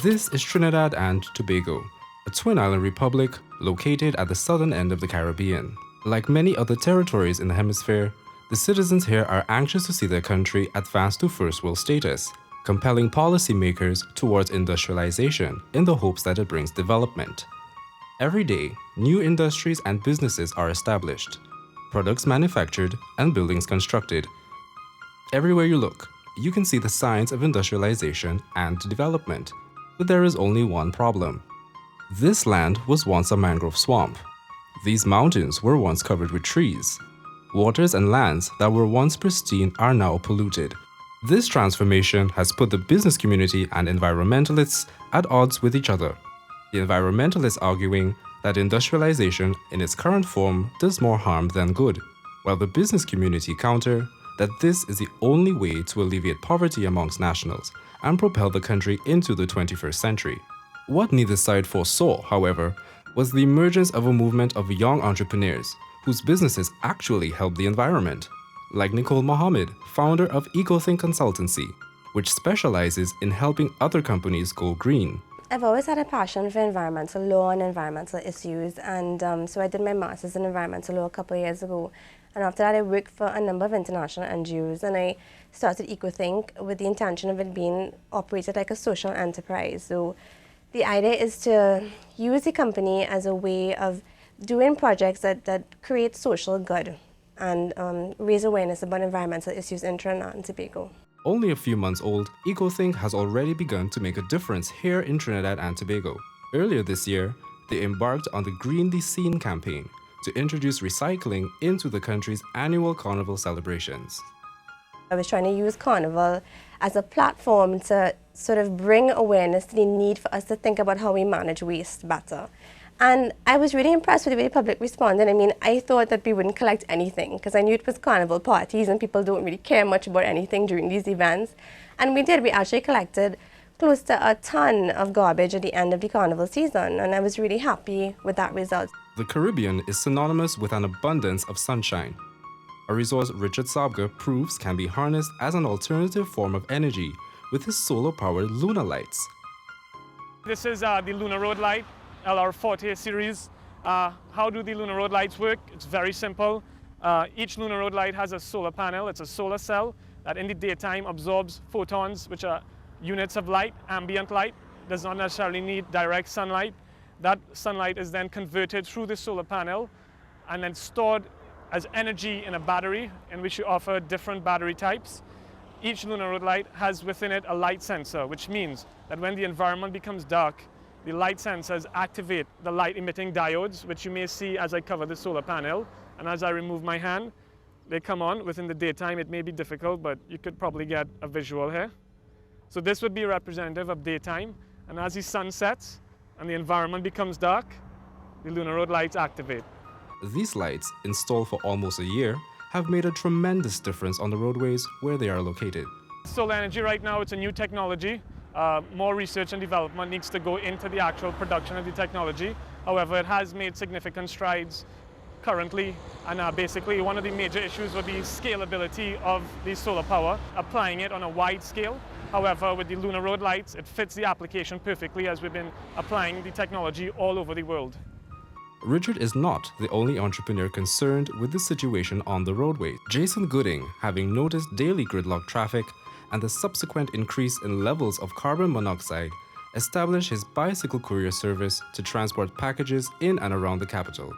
This is Trinidad and Tobago, a twin island republic located at the southern end of the Caribbean. Like many other territories in the hemisphere, the citizens here are anxious to see their country advance to first world status, compelling policymakers towards industrialization in the hopes that it brings development. Every day, new industries and businesses are established, products manufactured, and buildings constructed. Everywhere you look, you can see the signs of industrialization and development, but there is only one problem. This land was once a mangrove swamp. These mountains were once covered with trees. Waters and lands that were once pristine are now polluted. This transformation has put the business community and environmentalists at odds with each other. The environmentalists arguing that industrialization in its current form does more harm than good, while the business community counter that this is the only way to alleviate poverty amongst nationals and propel the country into the 21st century. What neither side foresaw, however, was the emergence of a movement of young entrepreneurs whose businesses actually help the environment, like Nicole Mohammed, founder of EcoThink Consultancy, which specializes in helping other companies go green. I've always had a passion for environmental law and environmental issues, and so I did my master's in environmental law a couple of years ago. And after that, I worked for a number of international NGOs, and I started EcoThink with the intention of it being operated like a social enterprise. So the idea is to use the company as a way of doing projects that create social good and raise awareness about environmental issues in Trinidad and Tobago. Only a few months old, EcoThink has already begun to make a difference here in Trinidad and Tobago. Earlier this year, they embarked on the Green the Scene campaign to introduce recycling into the country's annual carnival celebrations. I was trying to use Carnival as a platform to sort of bring awareness to the need for us to think about how we manage waste better. And I was really impressed with the way the public responded. I mean, I thought that we wouldn't collect anything because I knew it was carnival parties and people don't really care much about anything during these events. And we did. We actually collected close to a ton of garbage at the end of the carnival season, and I was really happy with that result. The Caribbean is synonymous with an abundance of sunshine, a resource Richard Sabga proves can be harnessed as an alternative form of energy with his solar-powered lunar lights. This is the Lunar Road Light, LR40 series. How do the Lunar Road Lights work? It's very simple. Each Lunar Road Light has a solar panel. It's a solar cell that in the daytime absorbs photons, which are units of light, ambient light. Does not necessarily need direct sunlight. That sunlight is then converted through the solar panel and then stored as energy in a battery, in which you offer different battery types. Each Lunar Road Light has within it a light sensor, which means that when the environment becomes dark, the light sensors activate the light-emitting diodes, which you may see as I cover the solar panel. And as I remove my hand, they come on. Within the daytime, it may be difficult, but you could probably get a visual here. So this would be representative of daytime. And as the sun sets and the environment becomes dark, the Lunar Road Lights activate. These lights, installed for almost a year, have made a tremendous difference on the roadways where they are located. Solar energy right now, it's a new technology. More research and development needs to go into the actual production of the technology. However, it has made significant strides currently, and basically one of the major issues would be scalability of the solar power, applying it on a wide scale. However, with the Lunar Road Lights, it fits the application perfectly as we've been applying the technology all over the world. Richard is not the only entrepreneur concerned with the situation on the roadway. Jason Gooding, having noticed daily gridlock traffic and the subsequent increase in levels of carbon monoxide, established his bicycle courier service to transport packages in and around the capital.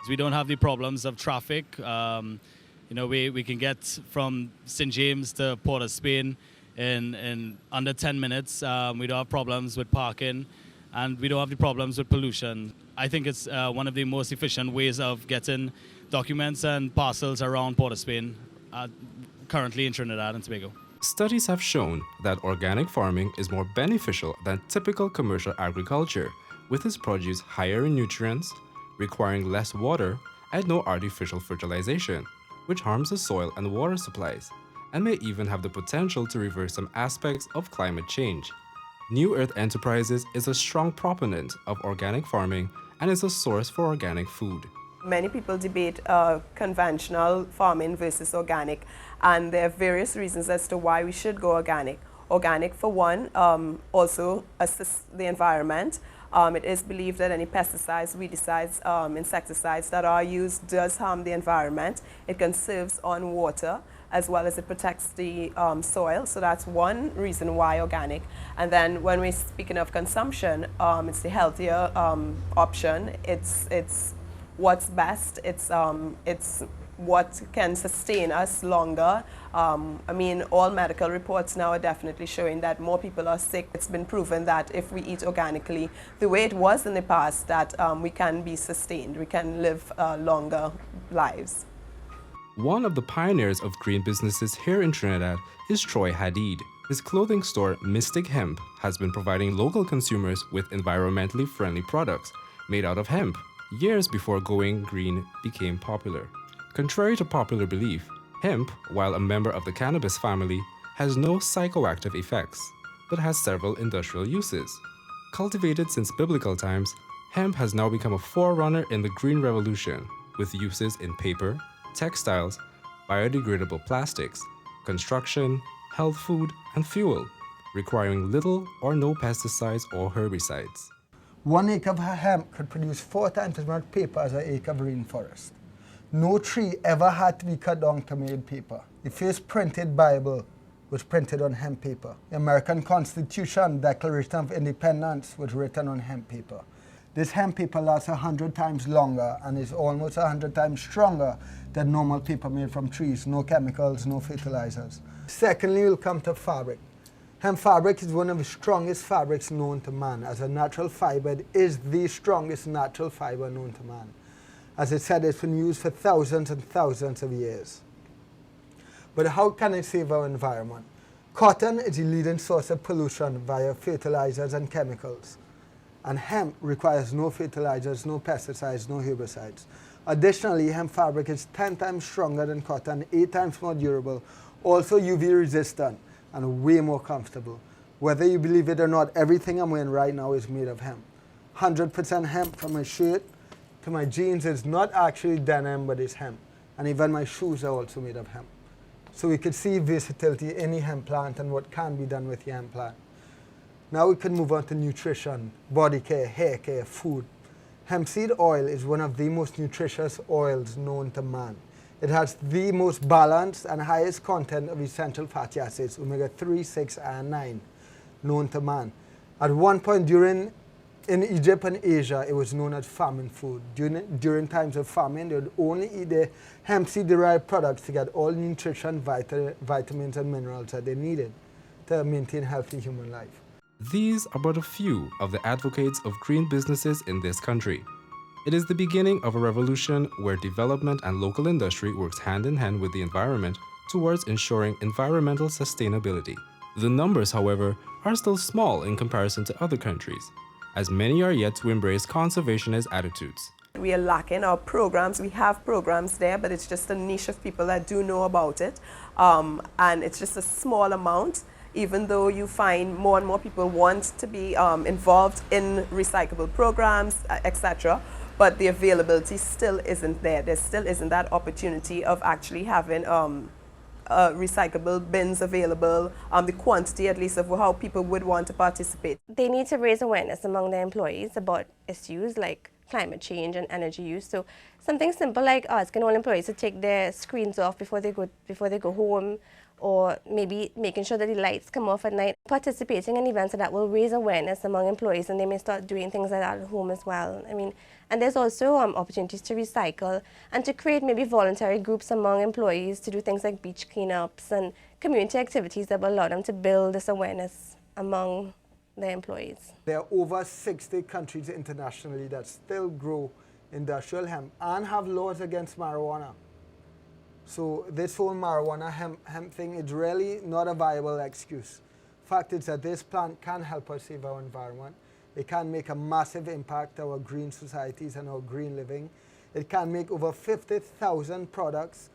We don't have the problems of traffic. We can get from St. James to Port of Spain in under 10 minutes. We don't have problems with parking, and we don't have the problems with pollution. I think it's one of the most efficient ways of getting documents and parcels around Port of Spain currently in Trinidad and Tobago. Studies have shown that organic farming is more beneficial than typical commercial agriculture, with its produce higher in nutrients, requiring less water and no artificial fertilization, which harms the soil and water supplies, and may even have the potential to reverse some aspects of climate change. New Earth Enterprises is a strong proponent of organic farming and is a source for organic food. Many people debate conventional farming versus organic, and there are various reasons as to why we should go organic. Organic, for one, also assists the environment. It is believed that any pesticides, weedicides, insecticides that are used does harm the environment. It conserves on water, as well as it protects the soil. So that's one reason why organic. And then when we're speaking of consumption, it's the healthier option. It's what's best. It's what can sustain us longer. I mean, all medical reports now are definitely showing that more people are sick. It's been proven that if we eat organically, the way it was in the past, that we can be sustained. We can live longer lives. One of the pioneers of green businesses here in Trinidad is Troy Hadid. His clothing store, Mystic Hemp, has been providing local consumers with environmentally friendly products made out of hemp, years before going green became popular. Contrary to popular belief, hemp, while a member of the cannabis family, has no psychoactive effects, but has several industrial uses. Cultivated since biblical times, hemp has now become a forerunner in the green revolution, with uses in paper, textiles, biodegradable plastics, construction, health food, and fuel, requiring little or no pesticides or herbicides. 1 acre of hemp could produce 4 times as much paper as an acre of rainforest. No tree ever had to be cut down to make paper. The first printed Bible was printed on hemp paper. The American Constitution, Declaration of Independence, was written on hemp paper. This hemp paper lasts 100 times longer and is almost 100 times stronger than normal paper made from trees. No chemicals, no fertilizers. Secondly, we'll come to fabric. Hemp fabric is one of the strongest fabrics known to man. As a natural fiber, it is the strongest natural fiber known to man. As I said, it's been used for thousands and thousands of years. But how can it save our environment? Cotton is the leading source of pollution via fertilizers and chemicals. And hemp requires no fertilizers, no pesticides, no herbicides. Additionally, hemp fabric is 10 times stronger than cotton, 8 times more durable, also UV resistant, and way more comfortable. Whether you believe it or not, everything I'm wearing right now is made of hemp. 100% hemp from my shirt to my jeans is not actually denim, but it's hemp. And even my shoes are also made of hemp. So we could see versatility in the hemp plant and what can be done with the hemp plant. Now we can move on to nutrition, body care, hair care, food. Hemp seed oil is one of the most nutritious oils known to man. It has the most balanced and highest content of essential fatty acids, omega-3, 6, and 9, known to man. At one point in Egypt and Asia, it was known as famine food. During times of famine, they would only eat the hemp seed-derived products to get all nutrition, vitamins, and minerals that they needed to maintain healthy human life. These are but a few of the advocates of green businesses in this country. It is the beginning of a revolution where development and local industry works hand in hand with the environment towards ensuring environmental sustainability. The numbers, however, are still small in comparison to other countries, as many are yet to embrace conservationist attitudes. We are lacking our programs. We have programs there, but it's just a niche of people that do know about it. And it's just a small amount, even though you find more and more people want to be involved in recyclable programs, etc. But the availability still isn't there. There still isn't that opportunity of actually having recyclable bins available, the quantity at least of how people would want to participate. They need to raise awareness among their employees about issues like climate change and energy use. So something simple like asking all employees to take their screens off before they go home, or maybe making sure that the lights come off at night. Participating in events that will raise awareness among employees, and they may start doing things like that at home as well. I mean, and there's also opportunities to recycle and to create maybe voluntary groups among employees to do things like beach cleanups and community activities that will allow them to build this awareness among their employees. There are over 60 countries internationally that still grow industrial hemp and have laws against marijuana. So this whole marijuana hemp thing is really not a viable excuse. Fact is that this plant can help us save our environment. It can make a massive impact on our green societies and our green living. It can make over 50,000 products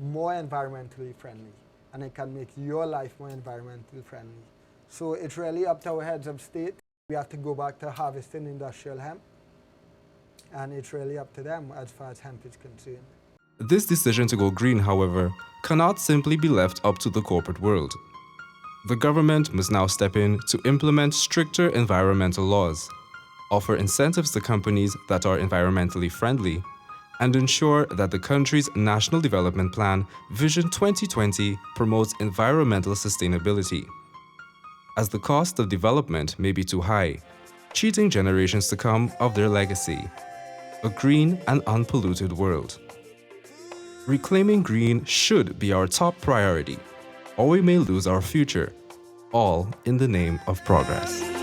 more environmentally friendly. And it can make your life more environmentally friendly. So it's really up to our heads of state. We have to go back to harvesting industrial hemp. And it's really up to them as far as hemp is concerned. This decision to go green, however, cannot simply be left up to the corporate world. The government must now step in to implement stricter environmental laws, offer incentives to companies that are environmentally friendly, and ensure that the country's National Development Plan Vision 2020 promotes environmental sustainability. As the cost of development may be too high, cheating generations to come of their legacy, a green and unpolluted world. Reclaiming green should be our top priority, or we may lose our future, all in the name of progress.